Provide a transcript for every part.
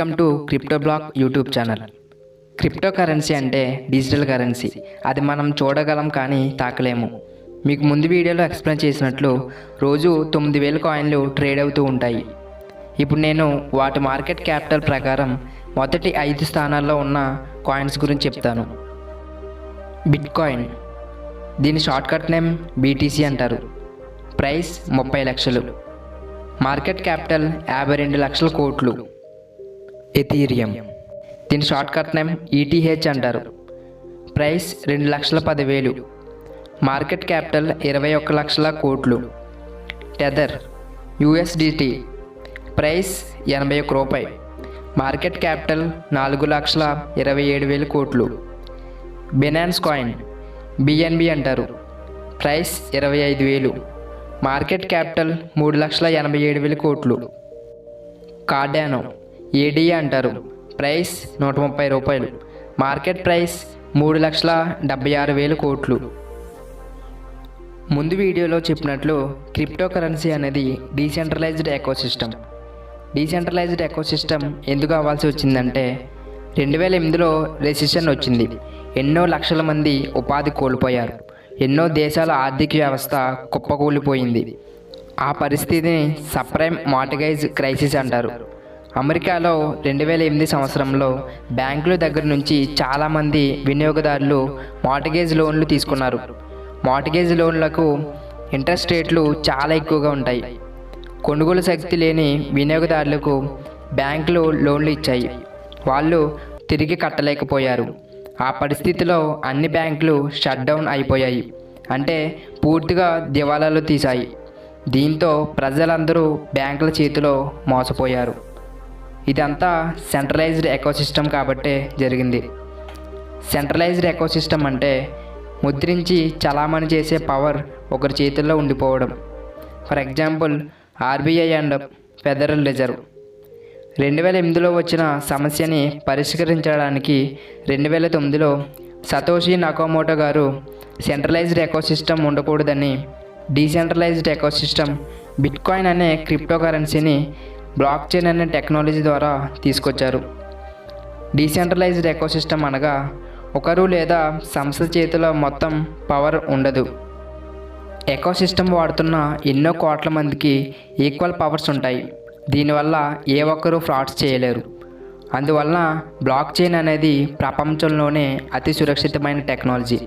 Welcome to crypto block YouTube channel. Cryptocurrency అంటే digital currency. అది మనం చూడగలం కానీ తాకలేము. మీకు ముందు వీడియోలో ఎక్స్ప్లెయిన్ చేసినట్లు రోజు 9,000 కాయిన్లు ట్రేడ్ అవుతూ ఉంటాయి. ఇప్పుడు నేను వాటి మార్కెట్ క్యాపిటల్ ప్రకారం మొదటి 5 స్థానాల్లో ఉన్న కాయిన్స్ గురించి చెప్తాను. బిట్ కాయిన్, దీని షార్ట్కట్ నేమ్ బీటీసీ అంటారు. ప్రైస్ 30 లక్షలు. మార్కెట్ క్యాపిటల్ 52 లక్షల కోట్లు. ఎథీరియం, దీని షార్ట్కట్ నేమ్ ఈటీహెచ్ అంటారు. ప్రైస్ 2,10,000. మార్కెట్ క్యాపిటల్ 21 లక్షల కోట్లు. టెథర్ యూఎస్డిటీ, ప్రైస్ 81 రూపాయలు. మార్కెట్ క్యాపిటల్ 4,27,000 కోట్లు. బినాన్స్ కాయిన్ బిఎన్బి అంటారు. ప్రైస్ 25,000. మార్కెట్ క్యాపిటల్ 3,87,000 కోట్లు. కార్డానో ఏడిఏ అంటారు. ప్రైస్ 130 రూపాయలు. మార్కెట్ ప్రైస్ 3,76,000 కోట్లు. ముందు వీడియోలో చెప్పినట్లు క్రిప్టో కరెన్సీ అనేది డీసెంట్రలైజ్డ్ ఎకోసిస్టమ్. డీసెంట్రలైజ్డ్ ఎకోసిస్టమ్ ఎందుకు అవ్వాల్సి వచ్చిందంటే 2008లో రెసిషన్ వచ్చింది. ఎన్నో లక్షల మంది ఉపాధి కోల్పోయారు. ఎన్నో దేశాల ఆర్థిక వ్యవస్థ కుప్పకూలిపోయింది. ఆ పరిస్థితిని సబ్ప్రైమ్ మార్ట్గేజ్ క్రైసిస్ అంటారు. అమెరికాలో 2008 సంవత్సరంలో బ్యాంకుల దగ్గర నుంచి చాలామంది వినియోగదారులు మార్ట్గేజ్ లోన్లు తీసుకున్నారు. మార్ట్గేజ్ లోన్లకు ఇంట్రెస్ట్ రేట్లు చాలా ఎక్కువగా ఉంటాయి. కొనుగోలు శక్తి లేని వినియోగదారులకు బ్యాంకులు లోన్లు ఇచ్చాయి. వాళ్ళు తిరిగి కట్టలేకపోయారు. ఆ పరిస్థితిలో అన్ని బ్యాంకులు షట్ డౌన్ అయిపోయాయి, అంటే పూర్తిగా దివాలాలు తీశాయి. దీంతో ప్రజలందరూ బ్యాంకుల చేతిలో మోసపోయారు. ఇదంతా సెంట్రలైజ్డ్ ఎకోసిస్టమ్ కాబట్టే జరిగింది. సెంట్రలైజ్డ్ ఎకోసిస్టమ్ అంటే ముద్రించి చలామణి చేసే పవర్ ఒకరి చేతుల్లో ఉండిపోవడం. For example RBI and Federal Reserve. 2008లో వచ్చిన సమస్యని పరిష్కరించడానికి 2009లో సతోషి నకామోటో గారు సెంట్రలైజ్డ్ ఎకోసిస్టమ్ ఉండకూడదని డీసెంట్రలైజ్డ్ ఎకోసిస్టమ్ బిట్ కాయిన్ అనే క్రిప్టో కరెన్సీని బ్లాక్ చైన్ అనే టెక్నాలజీ ద్వారా తీసుకొచ్చారు. డీసెంట్రలైజ్డ్ ఎకోసిస్టమ్ అనగా ఒకరు లేదా సంస్థ చేతిలో మొత్తం పవర్ ఉండదు. ఎకోసిస్టమ్ వాడుతున్న ఎన్నో కోట్ల మందికి ఈక్వల్ పవర్స్ ఉంటాయి. దీనివల్ల ఏ ఒక్కరూ ఫ్రాడ్స్ చేయలేరు. అందువలన బ్లాక్ చైన్ అనేది ప్రపంచంలోనే అతి సురక్షితమైన టెక్నాలజీ.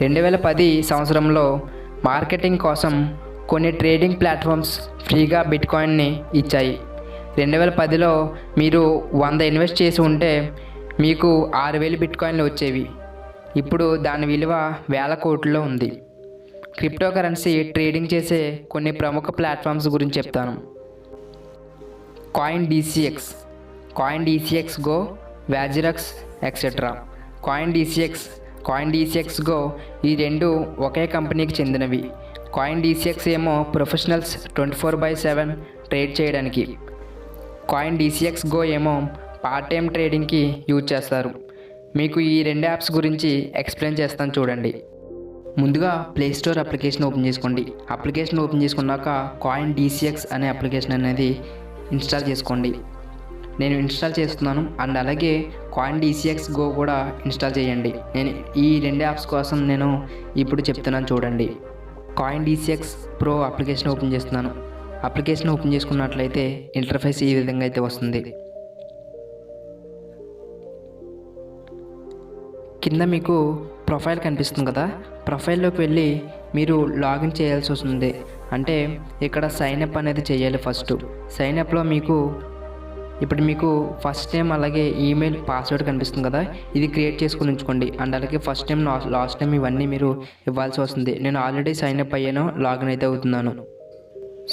2010 సంవత్సరంలో మార్కెటింగ్ కోసం కొన్ని ట్రేడింగ్ ప్లాట్ఫామ్స్ ఫ్రీగా బిట్ కాయిన్ని ఇచ్చాయి. 2010లో మీరు 100 ఇన్వెస్ట్ చేసి ఉంటే మీకు 6,000 బిట్ కాయిన్లు వచ్చేవి. ఇప్పుడు దాని విలువ వేల కోట్లలో ఉంది. క్రిప్టో కరెన్సీ ట్రేడింగ్ చేసే కొన్ని ప్రముఖ ప్లాట్ఫామ్స్ గురించి చెప్తాను. Coin DCX Go, WazirX etcetera. Coin DCX Go ఈ రెండు ఒకే కంపెనీకి చెందినవి. కాయిన్ డీసీఎక్స్ ఏమో ప్రొఫెషనల్స్ 24/7 ట్రేడ్ చేయడానికి. కాయిన్ డీసీఎక్స్ గో ఏమో పార్ట్ టైం ట్రేడింగ్కి యూజ్ చేస్తారు. మీకు ఈ 2 యాప్స్ గురించి ఎక్స్ప్లెయిన్ చేస్తాను చూడండి. ముందుగా ప్లే స్టోర్ అప్లికేషన్ ఓపెన్ చేసుకోండి. అప్లికేషన్ ఓపెన్ చేసుకున్నాక కాయిన్ డీసీఎక్స్ అనే అప్లికేషన్ అనేది ఇన్స్టాల్ చేసుకోండి. నేను ఇన్స్టాల్ చేస్తున్నాను. అండ్ అలాగే కాయిన్ డీసీఎక్స్ గో కూడా ఇన్స్టాల్ చేయండి. నేను ఈ 2 యాప్స్ కోసం నేను ఇప్పుడు చెప్తున్నాను చూడండి. Coin DCX pro application open చేస్తున్నాను. అప్లికేషన్ ఓపెన్ చేసుకున్నట్లయితే ఇంటర్ఫేస్ ఈ విధంగా అయితే వస్తుంది. కింద మీకు ప్రొఫైల్ కనిపిస్తుంది కదా, ప్రొఫైల్లోకి వెళ్ళి మీరు లాగిన్ చేయాల్సి వస్తుంది. అంటే ఇక్కడ సైన్అప్ అనేది చేయాలి. ఫస్ట్ సైన్అప్లో మీకు ఫస్ట్ టైం అలాగే ఈమెయిల్ పాస్వర్డ్ కనిపిస్తుంది కదా, ఇది క్రియేట్ చేసుకుని ఉంచుకోండి. అండ్ అలాగే ఫస్ట్ టైం లాస్ట్ టైం ఇవన్నీ మీరు ఇవ్వాల్సి వస్తుంది. నేను ఆల్రెడీ సైన్అప్ అయ్యాను, లాగిన్ అయితే అవుతున్నాను.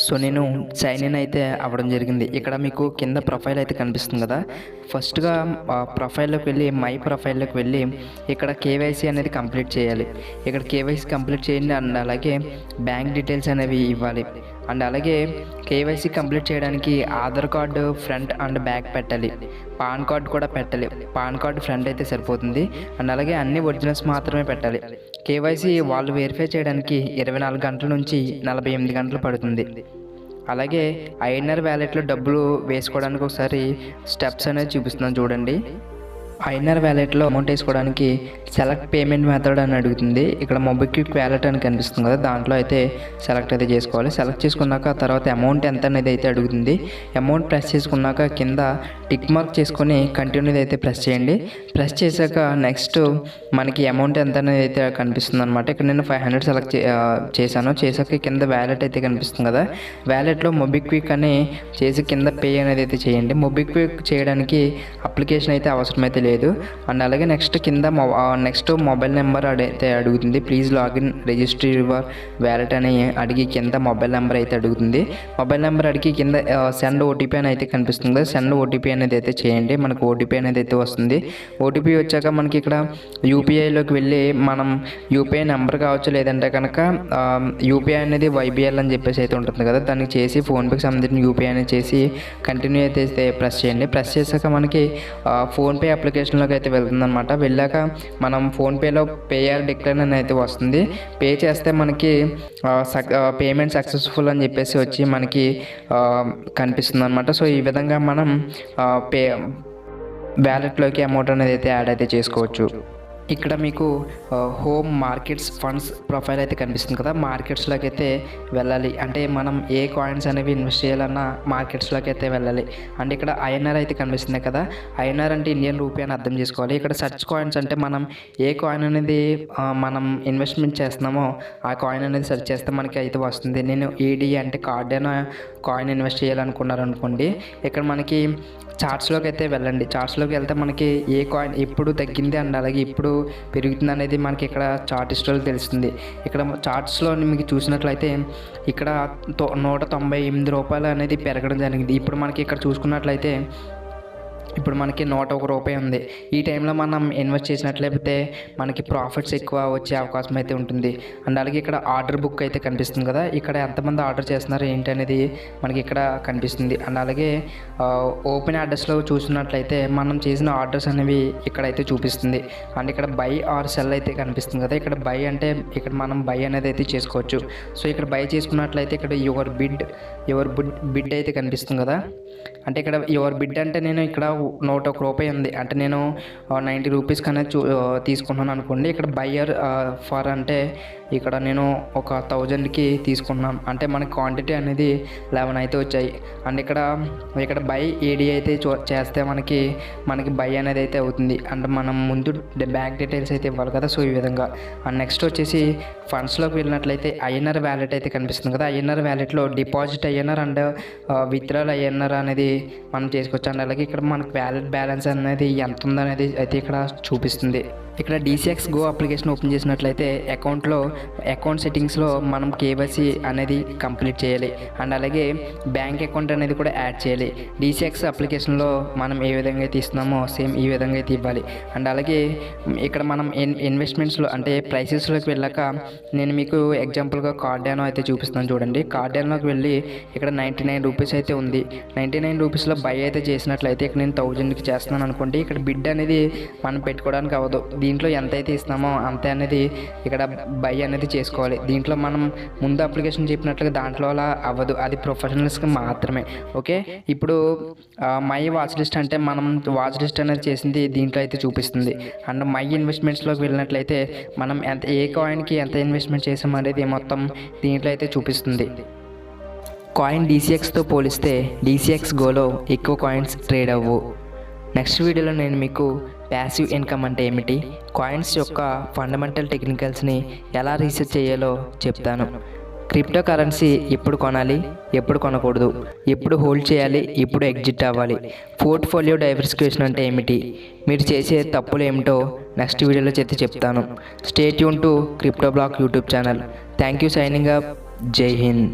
సో నేను సైన్ ఇన్ అయితే అవ్వడం జరిగింది. ఇక్కడ మీకు కింద ప్రొఫైల్ అయితే కనిపిస్తుంది కదా, ఫస్ట్గా ప్రొఫైల్లోకి వెళ్ళి మై ప్రొఫైల్లోకి వెళ్ళి ఇక్కడ కేవైసీ అనేది కంప్లీట్ చేయాలి. ఇక్కడ కేవైసీ కంప్లీట్ చేయండి. అండ్ అలాగే బ్యాంక్ డీటెయిల్స్ అనేవి ఇవ్వాలి. అండ్ అలాగే కేవైసీ కంప్లీట్ చేయడానికి Aadhaar card front and back పెట్టాలి. పాన్ కార్డు కూడా పెట్టాలి. పాన్ కార్డు ఫ్రంట్ అయితే సరిపోతుంది. అండ్ అలాగే అన్ని ఒరిజినల్స్ మాత్రమే పెట్టాలి. కేవైసీ వాళ్ళు వెరిఫై చేయడానికి 24 గంటల నుంచి 48 గంటలు పడుతుంది. అలాగే ఐఎన్ఆర్ వ్యాలెట్లో డబ్బులు వేసుకోవడానికి ఒకసారి స్టెప్స్ అనేది చూపిస్తున్నాను చూడండి. ఐఎన్ఆర్ వ్యాలెట్లో అమౌంట్ వేసుకోవడానికి సెలెక్ట్ పేమెంట్ మెథడ్ అని అడుగుతుంది. ఇక్కడ మొబిక్విక్ వ్యాలెట్ అని కనిపిస్తుంది కదా, దాంట్లో అయితే సెలెక్ట్ అయితే చేసుకోవాలి. సెలెక్ట్ చేసుకున్నాక తర్వాత అమౌంట్ ఎంత అనేది అయితే అడుగుతుంది. అమౌంట్ ప్రెస్ చేసుకున్నాక కింద టిక్ మార్క్ చేసుకొని కంటిన్యూ అయితే ప్రెస్ చేయండి. ప్రెస్ చేశాక నెక్స్ట్ మనకి అమౌంట్ ఎంత అనేది అయితే కనిపిస్తుంది అనమాట. ఇక్కడ నేను 500 సెలెక్ట్ చేశాక కింద వ్యాలెట్ అయితే కనిపిస్తుంది కదా, వ్యాలెట్లో మొబిక్విక్ అని చేసి కింద పే అనేది అయితే చేయండి. మొబిక్విక్ చేయడానికి అప్లికేషన్ అయితే అవసరం అయితే లేదు. అండ్ అలాగే నెక్స్ట్ కింద నెక్స్ట్ మొబైల్ నెంబర్ అయితే అడుగుతుంది. Please login register your wallet అని అడిగి కింద మొబైల్ నెంబర్ అయితే అడుగుతుంది. మొబైల్ నెంబర్ అడిగి కింద సెండ్ ఓటీపీ అని అయితే కనిపిస్తుంది. సెండ్ ఓటీపీ అనేది అయితే చేయండి. మనకు ఓటీపీ అనేది అయితే వస్తుంది. ఓటీపీ వచ్చాక మనకి ఇక్కడ యూపీఐలోకి వెళ్ళి మనం యూపీఐ నెంబర్ కావచ్చు, లేదంటే కనుక యూపీఐ అనేది వైబిఎల్ అని చెప్పేసి అయితే ఉంటుంది కదా, దానికి చేసి ఫోన్పేకి సంబంధించిన యూపీఐ అనేది చేసి కంటిన్యూ అయితే ప్రెస్ చేయండి. ప్రెస్ చేశాక మనకి ఫోన్పే అప్లికేషన్లోకి అయితే వెళ్తుంది అనమాట. వెళ్ళాక మనం ఫోన్పేలో పే ఆర్ డిక్లైన్ అని అయితే వస్తుంది. పే చేస్తే మనకి పేమెంట్ సక్సెస్ఫుల్ అని చెప్పేసి వచ్చి మనకి కనిపిస్తుంది అనమాట. సో ఈ విధంగా మనం వ్యాలెట్లోకి అమౌంట్ అనేది అయితే యాడ్ అయితే చేసుకోవచ్చు. ఇక్కడ మీకు హోమ్ మార్కెట్స్ ఫండ్స్ ప్రొఫైల్ అయితే కనిపిస్తుంది కదా, మార్కెట్స్లోకి అయితే వెళ్ళాలి. అంటే మనం ఏ కాయిన్స్ అనేవి ఇన్వెస్ట్ చేయాలన్నా మార్కెట్స్లోకి అయితే వెళ్ళాలి. అంటే ఇక్కడ ఐఎన్ఆర్ అయితే కనిపిస్తుంది కదా, ఐఎన్ఆర్ అంటే ఇండియన్ రూపీ అని అర్థం చేసుకోవాలి. ఇక్కడ సర్చ్ కాయిన్స్ అంటే మనం ఏ కాయిన్ అనేది మనం ఇన్వెస్ట్మెంట్ చేస్తున్నామో ఆ కాయిన్ అనేది సెర్చ్ చేస్తే మనకి అయితే వస్తుంది. నేను ఏడి అంటే కార్డేనా కాయిన్ ఇన్వెస్ట్ చేయాలనుకున్నారనుకోండి, ఇక్కడ మనకి చార్ట్స్లోకి అయితే వెళ్ళండి. చార్ట్స్లోకి వెళ్తే మనకి ఏ కాయిన్ ఎప్పుడు తగ్గింది అండ్ అలాగే ఇప్పుడు పెరుగుతుంది అనేది మనకి ఇక్కడ చార్ట్ హిస్టరీలో తెలుస్తుంది. ఇక్కడ చార్ట్స్లో మీకు చూసినట్లయితే ఇక్కడ 198 రూపాయలు అనేది పెరగడం జరిగింది. ఇప్పుడు మనకి ఇక్కడ చూసుకున్నట్లయితే ఇప్పుడు మనకి 101 రూపాయి ఉంది. ఈ టైంలో మనం ఇన్వెస్ట్ చేసినట్లయితే మనకి ప్రాఫిట్స్ ఎక్కువ వచ్చే అవకాశం అయితే ఉంటుంది. అండ్ అలాగే ఇక్కడ ఆర్డర్ బుక్ అయితే కనిపిస్తుంది కదా, ఇక్కడ ఎంతమంది ఆర్డర్ చేస్తున్నారు ఏంటి అనేది మనకి ఇక్కడ కనిపిస్తుంది. అండ్ అలాగే ఓపెన్ ఆర్డర్స్లో చూసినట్లయితే మనం చేసిన ఆర్డర్స్ అనేవి ఇక్కడైతే చూపిస్తుంది. అండ్ ఇక్కడ బై ఆర్ సెల్ అయితే కనిపిస్తుంది కదా, ఇక్కడ బై అంటే ఇక్కడ మనం బై అనేది అయితే చేసుకోవచ్చు. సో ఇక్కడ బై చేసుకున్నట్లయితే ఇక్కడ యువర్ బిడ్ అయితే కనిపిస్తుంది కదా, అంటే ఇక్కడ యువర్ బిడ్ అంటే నేను ఇక్కడ 101 రూపాయి ఉంది, అంటే నేను 90 రూపీస్ అనేది తీసుకున్నాను అనుకోండి. ఇక్కడ బయ్యర్ ఫర్ అంటే ఇక్కడ నేను ఒక 1000కి తీసుకున్నాను, అంటే మనకి క్వాంటిటీ అనేది 11 అయితే వచ్చాయి. అండ్ ఇక్కడ బై ఏడి అయితే చేస్తే మనకి బై అనేది అయితే అవుతుంది. అండ్ మనం ముందు బ్యాంక్ డీటెయిల్స్ అయితే ఇవ్వాలి కదా, సో ఈ విధంగా. అండ్ నెక్స్ట్ వచ్చేసి ఫండ్స్లోకి వెళ్ళినట్లయితే ఐఎన్ఆర్ వ్యాలెట్ అయితే కనిపిస్తుంది కదా, ఐఎన్ఆర్ వ్యాలెట్లో deposit INR and withdrawal INR అనేది మనం చేసుకోవచ్చు. అండ్ అలాగే ఇక్కడ మనకి వ్యాలెట్ బ్యాలెన్స్ అనేది ఎంత ఉందనేది అయితే ఇక్కడ చూపిస్తుంది. ఇక్కడ DCX Go అప్లికేషన్ ఓపెన్ చేసినట్లయితే అకౌంట్ సెట్టింగ్స్లో మనం కేవైసీ అనేది కంప్లీట్ చేయాలి. అండ్ అలాగే బ్యాంక్ అకౌంట్ అనేది కూడా యాడ్ చేయాలి. DCX అప్లికేషన్లో మనం ఏ విధంగా అయితే ఇస్తున్నామో సేమ్ ఈ విధంగా అయితే ఇవ్వాలి. అండ్ అలాగే ఇక్కడ మనం ఇన్వెస్ట్మెంట్స్లో అంటే ప్రైసెస్లోకి వెళ్ళాక నేను మీకు ఎగ్జాంపుల్గా కార్డానో అయితే చూపిస్తున్నాను చూడండి. కార్డానోకి వెళ్ళి ఇక్కడ 99 రూపీస్ అయితే ఉంది. 99 రూపీస్లో బై అయితే చేసినట్లయితే ఇక్కడ నేను 1000కి చేస్తున్నాను అనుకోండి. ఇక్కడ బిడ్ అనేది మనం పెట్టుకోవడానికి అవ్వదు. దీంట్లో ఎంత అయితే ఇస్తున్నామో అంతే అనేది ఇక్కడ బై అనేది చేసుకోవాలి. దీంట్లో మనం ముందు అప్లికేషన్ చెప్పినట్లుగా దాంట్లో అలా అవ్వదు, అది ప్రొఫెషనల్స్కి మాత్రమే. ఓకే, ఇప్పుడు మై వాచ్ లిస్ట్ అంటే మనం వాచ్ లిస్ట్ అనేది చేసింది దీంట్లో అయితే చూపిస్తుంది. అండ్ మై ఇన్వెస్ట్మెంట్స్లోకి వెళ్ళినట్లయితే మనం ఏ కాయిన్కి ఎంత ఇన్వెస్ట్మెంట్ చేసాం అనేది మొత్తం దీంట్లో అయితే చూపిస్తుంది. కాయిన్ DCXతో పోలిస్తే DCX Goలో ఎక్కువ కాయిన్స్ ట్రేడ్ అవ్వు. నెక్స్ట్ వీడియోలో నేను మీకు ప్యాసివ్ ఇన్కమ్ అంటే ఏమిటి, కాయిన్స్ యొక్క ఫండమెంటల్ టెక్నికల్స్ని ఎలా రీసెర్చ్ చేయాలో చెప్తాను. క్రిప్టో కరెన్సీ ఎప్పుడు కొనాలి, ఎప్పుడు కొనకూడదు, ఎప్పుడు హోల్డ్ చేయాలి, ఎప్పుడు ఎగ్జిట్ అవ్వాలి, పోర్ట్ఫోలియో డైవర్సిఫికేషన్ అంటే ఏమిటి, మీరు చేసే తప్పులు ఏమిటో నెక్స్ట్ వీడియోలో చెప్తాను. Stay tune to crypto block YouTube channel. Thank you. Signing up. Jai Hind.